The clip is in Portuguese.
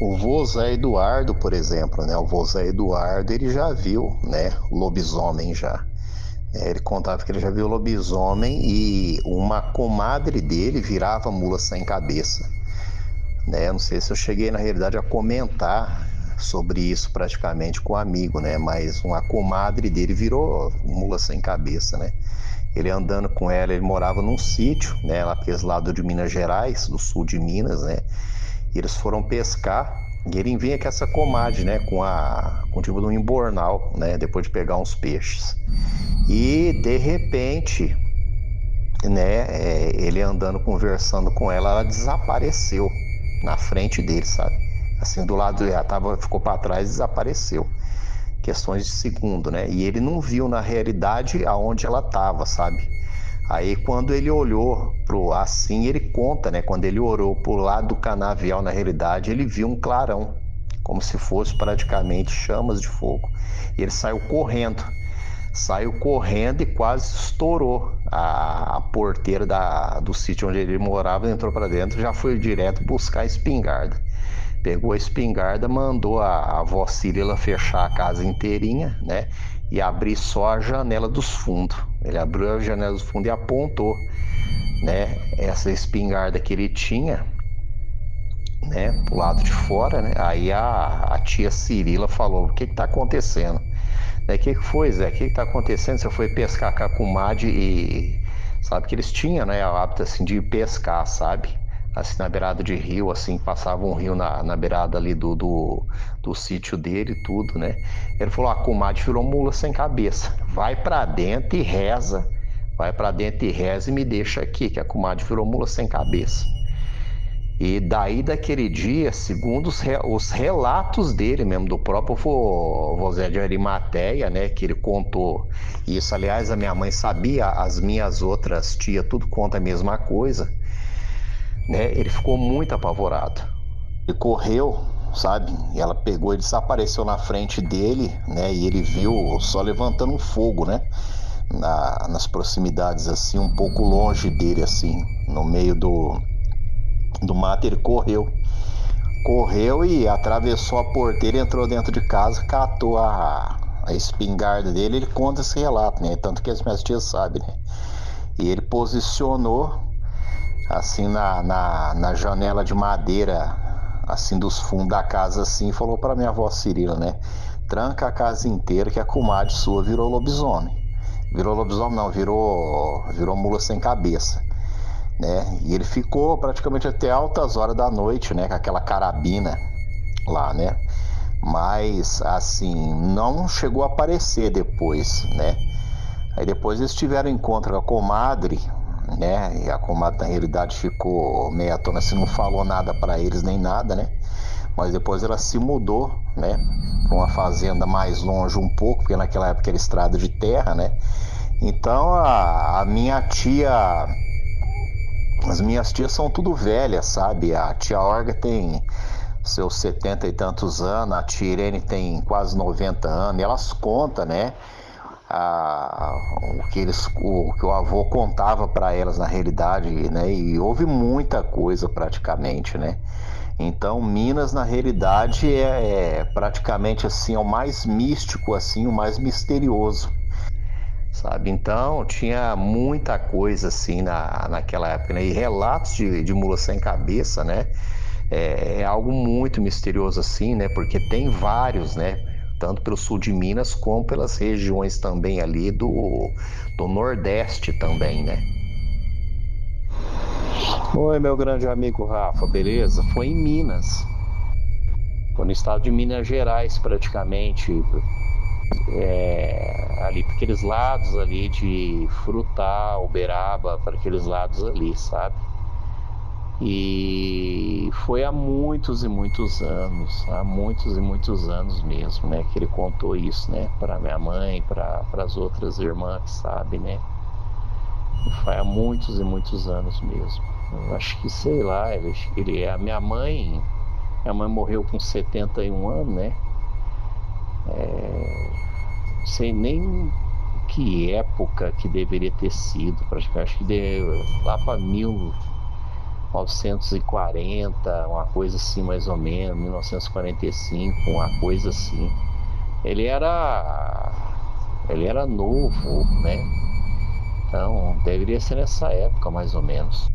O vô Zé Eduardo, por exemplo, né? O vô Zé Eduardo, ele já viu, né? Lobisomem já. Ele contava que ele já viu lobisomem e uma comadre dele virava mula sem cabeça, né? Eu não sei se eu cheguei na realidade a comentar sobre isso praticamente com um amigo, né? Mas uma comadre dele virou mula sem cabeça, né? Ele andando com ela, ele morava num sítio, né? Lá para lado de Minas Gerais, do sul de Minas, né? E eles foram pescar e ele vinha com essa comadre, né? Com tipo de um embornal, né? Depois de pegar uns peixes. E de repente, né? Ele andando, conversando com ela desapareceu na frente dele, sabe? Assim, do lado, ela tava, ficou para trás e desapareceu. Questões de segundo, né? E ele não viu na realidade aonde ela estava, sabe? Aí quando ele olhou pro assim, ele conta, né? Quando ele olhou pro lado do canavial, na realidade, ele viu um clarão, como se fosse praticamente chamas de fogo. E ele saiu correndo e quase estourou a porteira do sítio onde ele morava, entrou para dentro, já foi direto buscar a espingarda. Pegou a espingarda, mandou a avó Cirila fechar a casa inteirinha, né? E abrir só a janela dos fundos. Ele abriu a janela dos fundos e apontou, né? Essa espingarda que ele tinha, né? Pro lado de fora, né? Aí a tia Cirila falou: O que tá acontecendo? O que foi, Zé? O que tá acontecendo? Você foi pescar com a comadre e sabe que eles tinham, né? O hábito assim de pescar, sabe? Assim na beirada de rio, assim, passava um rio na beirada ali do sítio dele e tudo, né? Ele falou: a comadre virou mula sem cabeça. Vai pra dentro e reza. Vai pra dentro e reza e me deixa aqui, que a comadre virou mula sem cabeça. E daí daquele dia, segundo os relatos dele mesmo, do próprio José de Arimateia, né, que ele contou isso. Aliás, a minha mãe sabia, as minhas outras tias, tudo conta a mesma coisa, né? Ele ficou muito apavorado. Ele correu, sabe? E ela pegou e desapareceu na frente dele, né? E ele viu só levantando um fogo, né? Nas proximidades, assim, um pouco longe dele, assim, no meio do mato. Ele correu e atravessou a porteira, entrou dentro de casa, catou a espingarda dele. Ele conta esse relato, né? Tanto que as minhas tias sabem, né? E ele posicionou assim na janela de madeira, assim dos fundos da casa, assim, e falou para minha avó Cirila, né? Tranca a casa inteira que a comadre sua virou lobisomem. Virou lobisomem não, virou mula sem cabeça, né? E ele ficou praticamente até altas horas da noite, né? Com aquela carabina lá, né? Mas assim, não chegou a aparecer depois, né? Aí depois eles tiveram encontro com a comadre, né? E a comadre na realidade ficou meia tona, assim, não falou nada para eles nem nada, né? Mas depois ela se mudou, né? Para uma fazenda mais longe um pouco, porque naquela época era estrada de terra, né? Então a minha tia, as minhas tias são tudo velhas, sabe? A tia Olga tem seus 70 e tantos anos, a tia Irene tem quase 90 anos, e elas contam, né? O que o avô contava para elas na realidade, né? E houve muita coisa praticamente, né? Então Minas na realidade é praticamente assim, é o mais místico, assim, o mais misterioso, sabe? Então tinha muita coisa assim naquela época, né? E relatos de mula sem cabeça, né? É algo muito misterioso assim, né? Porque tem vários, né? Tanto pelo sul de Minas como pelas regiões também ali do Nordeste também, né? Oi, meu grande amigo Rafa, beleza? Foi em Minas, foi no estado de Minas Gerais praticamente, ali para aqueles lados ali de Frutal, Uberaba, para aqueles lados ali, sabe? E foi há muitos e muitos anos, há muitos e muitos anos mesmo, né? Que ele contou isso, né? Para minha mãe, para as outras irmãs que sabem, né? E foi há muitos e muitos anos mesmo. Eu acho que, sei lá, ele é a minha mãe morreu com 71 anos, né? Não sei nem que época que deveria ter sido, praticamente, acho que lá para 1000. 1940, uma coisa assim mais ou menos, 1945, uma coisa assim. Ele era ele era novo, né? Então, deveria ser nessa época mais ou menos.